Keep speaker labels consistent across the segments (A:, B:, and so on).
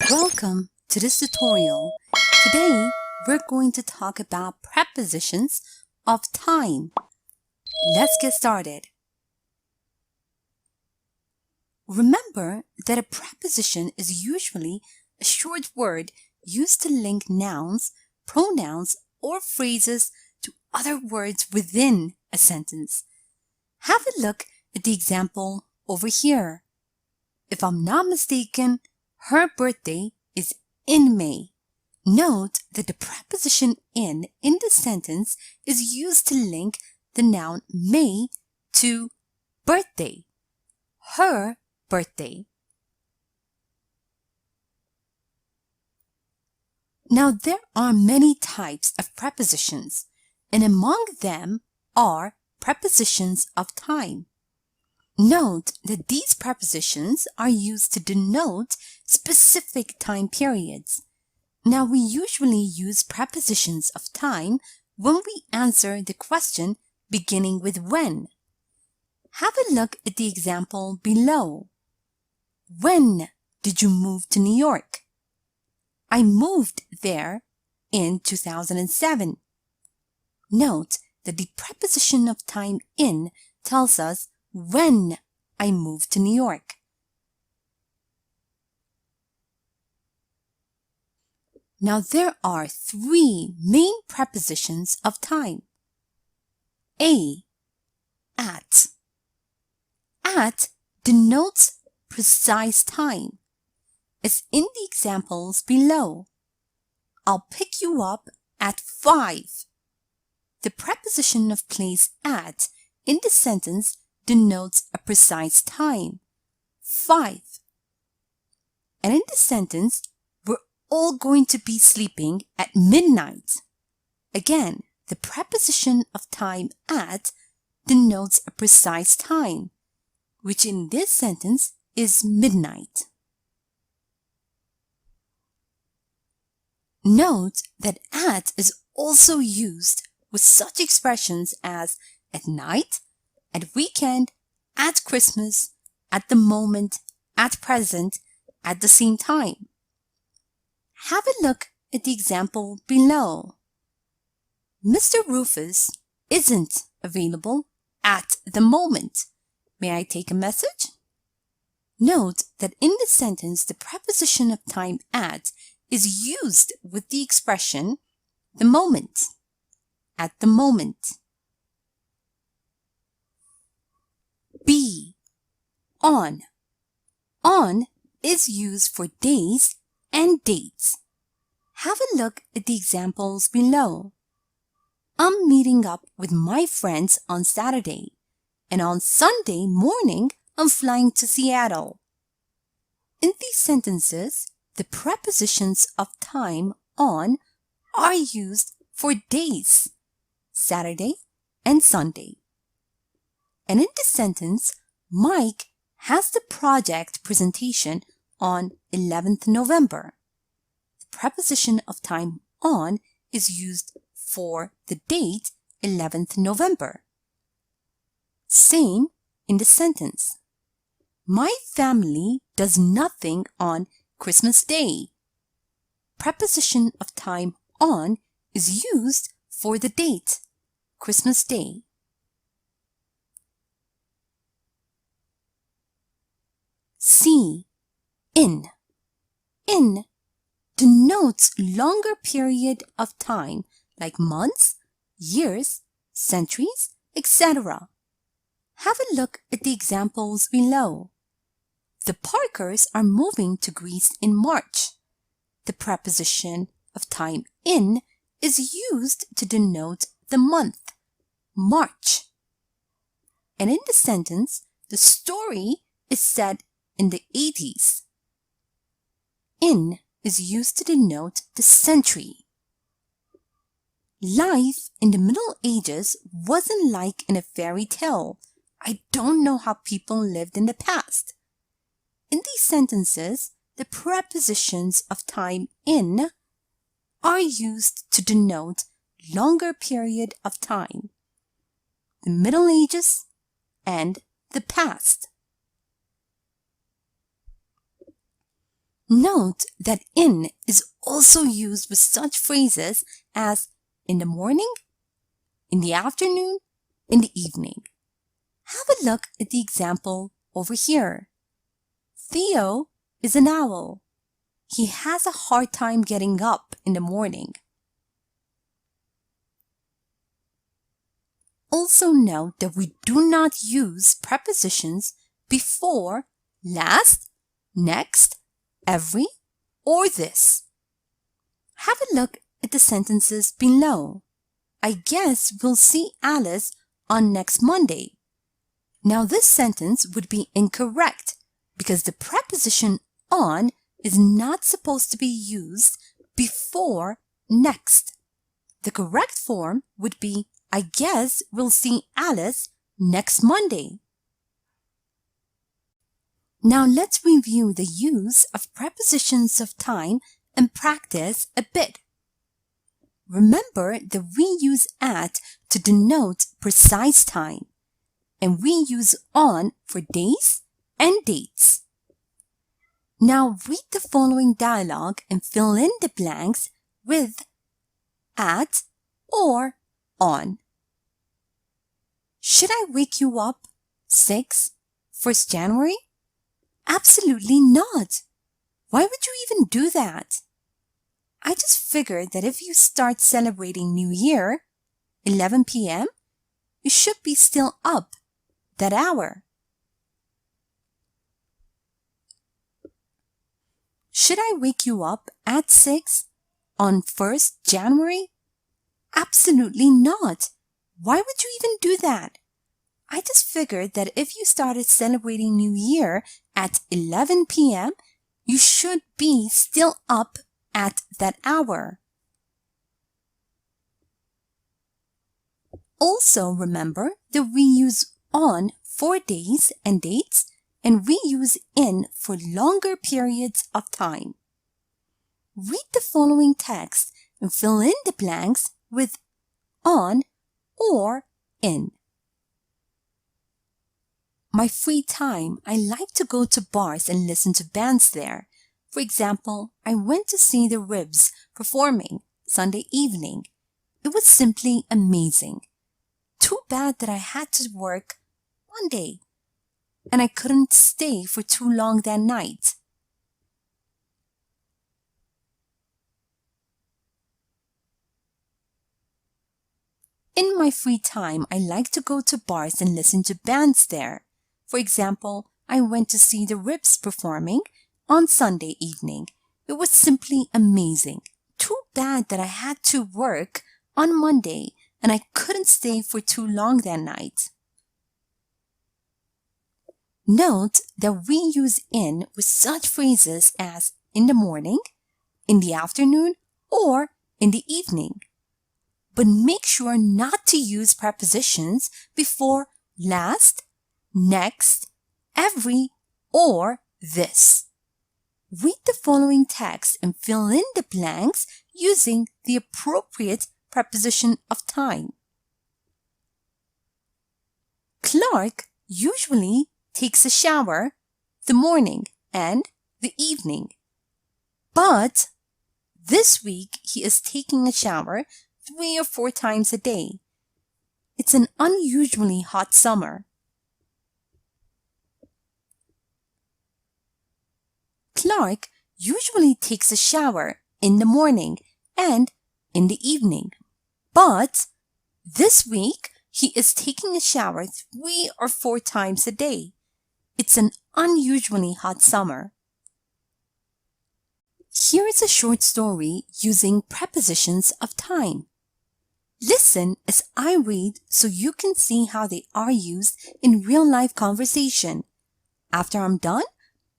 A: Welcome to this tutorial. Today, we're going to talk about prepositions of time. Let's get started. Remember that a preposition is usually a short word used to link nouns, pronouns, or phrases to other words within a sentence. Have a look at the example over here. If I'm not mistaken, her birthday is in May. Note that the preposition in the sentence is used to link the noun May to birthday. Her birthday. Now, there are many types of prepositions, and among them are prepositions of time. Note that these prepositions are used to denote specific time periods. Now, we usually use prepositions of time when we answer the question beginning with when. Have a look at the example below. When did you move to New York? I moved there in 2007. Note that the preposition of time in tells us when I moved to New York. Now, there are three main prepositions of time. A. At. At denotes precise time, as in the examples below. I'll pick you up at 5. The preposition of place at in the sentence denotes a precise time, 5. And in the sentence, we're all going to be sleeping at midnight. Again, the preposition of time at denotes a precise time, which in this sentence is midnight. Note that at is also used with such expressions as at night, at weekend, at Christmas, at the moment, at present, at the same time. Have a look at the example below. Mr. Rufus isn't available at the moment. May I take a message? Note that in the sentence, the preposition of time at is used with the expression the moment, at the moment. B. On. On is used for days and dates. Have a look at the examples below. I'm meeting up with my friends on Saturday, and on Sunday morning, I'm flying to Seattle. In these sentences, the prepositions of time on are used for days, Saturday and Sunday. And in this sentence, Mike has the project presentation on 11th November. The preposition of time on is used for the date 11th November. Same in the sentence. My family does nothing on Christmas Day. Preposition of time on is used for the date, Christmas Day. C. In. In denotes longer period of time like months, years, centuries, etc. Have a look at the examples below. The Parkers are moving to Greece in March. The preposition of time in is used to denote the month, March. And in the sentence, the story is set in the 80s. In is used to denote the century. Life in the Middle Ages wasn't like in a fairy tale. I don't know how people lived in the past. In these sentences, the prepositions of time in are used to denote longer period of time, the Middle Ages and the past. Note that in is also used with such phrases as in the morning, in the afternoon, in the evening. Have a look at the example over here. Theo is an owl. He has a hard time getting up in the morning. Also note that we do not use prepositions before last, next, every, or this. Have a look at the sentences below. I guess we'll see Alice on next Monday. Now this sentence would be incorrect because the preposition on is not supposed to be used before next. The correct form would be I guess we'll see Alice next Monday. Now let's review the use of prepositions of time and practice a bit. Remember that we use at to denote precise time, and we use on for days and dates. Now read the following dialogue and fill in the blanks with at or on. Should I wake you up 1st January? Absolutely not. Why would you even do that? I just figured that if you start celebrating New Year, 11 p.m., you should be still up that hour. Should I wake you up at 6 on 1st January? Absolutely not. Why would you even do that? I just figured that if you started celebrating New Year at 11 p.m., you should be still up at that hour. Also remember that we use on for days and dates, and we use in for longer periods of time. Read the following text and fill in the blanks with on or in. My free time, I like to go to bars and listen to bands there. For example, I went to see the Ribs performing Sunday evening. It was simply amazing. Too bad that I had to work Monday, and I couldn't stay for too long that night. In my free time, I like to go to bars and listen to bands there. For example, I went to see the Ribs performing on Sunday evening. It was simply amazing. Too bad that I had to work on Monday and I couldn't stay for too long that night. Note that we use in with such phrases as in the morning, in the afternoon, or in the evening. But make sure not to use prepositions before last, next, every, or this. Read the following text and fill in the blanks using the appropriate preposition of time. Clark usually takes a shower the morning and the evening. But this week he is taking a shower 3 or 4 times a day. It's an unusually hot summer. Clark usually takes a shower in the morning and in the evening. But this week, he is taking a shower 3 or 4 times a day. It's an unusually hot summer. Here is a short story using prepositions of time. Listen as I read so you can see how they are used in real-life conversation. After I'm done,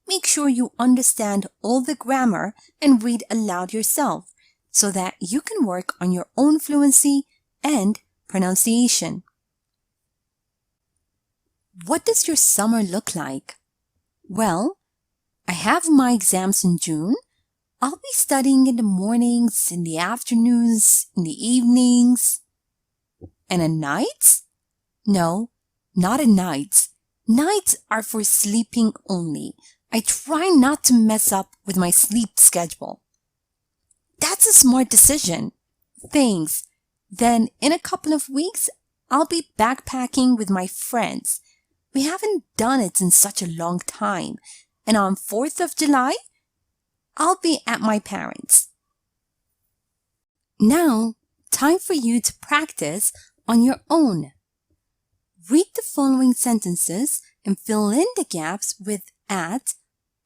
A: make sure you understand all the grammar and read aloud yourself so that you can work on your own fluency and pronunciation. What does your summer look like? Well, I have my exams in June. I'll be studying in the mornings, in the afternoons, in the evenings. And at nights? No, not at nights. Nights are for sleeping only. I try not to mess up with my sleep schedule. That's a smart decision. Thanks. Then in a couple of weeks, I'll be backpacking with my friends. We haven't done it in such a long time. And on 4th of July, I'll be at my parents'. Now, time for you to practice on your own. Read the following sentences and fill in the gaps with at,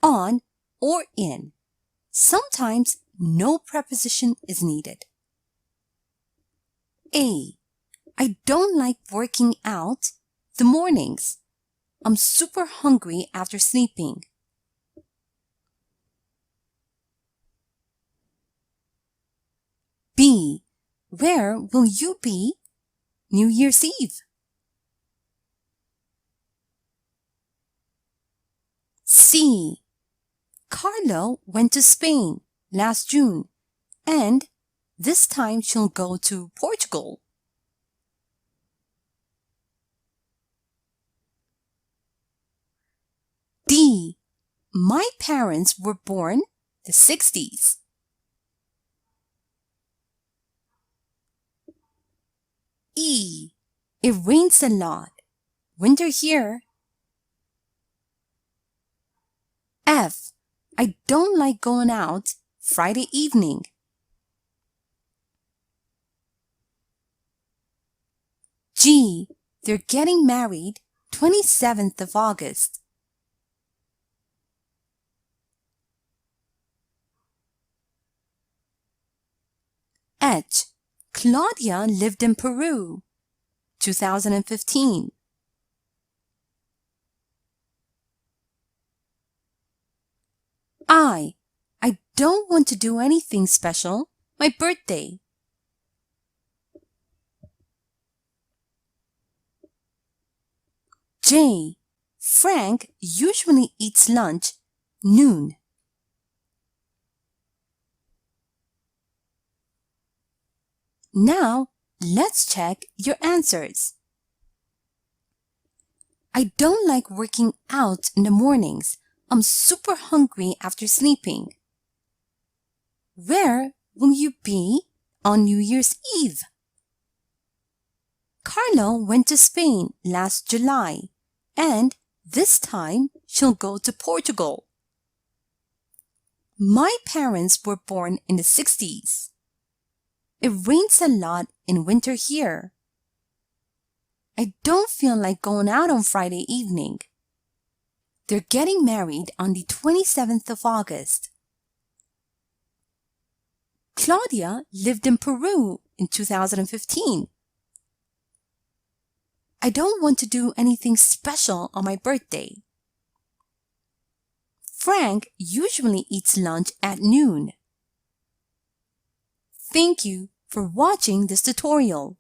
A: on, or in. Sometimes no preposition is needed. A. I don't like working out the mornings. I'm super hungry after sleeping. B. Where will you be New Year's Eve? C. Carlo went to Spain last June, and this time she'll go to Portugal. D. My parents were born the 60s. E. It rains a lot. Winter here. F. I don't like going out Friday evening. G. They're getting married 27th of August. H. Claudia lived in Peru, 2015. I don't want to do anything special. My birthday. J. Frank usually eats lunch noon. Now, let's check your answers. I don't like working out in the mornings. I'm super hungry after sleeping. Where will you be on New Year's Eve? Carlo went to Spain last July, and this time she'll go to Portugal. My parents were born in the 60s. It rains a lot in winter here. I don't feel like going out on Friday evening. They're getting married on the 27th of August. Claudia lived in Peru in 2015. I don't want to do anything special on my birthday. Frank usually eats lunch at noon. Thank you for watching this tutorial.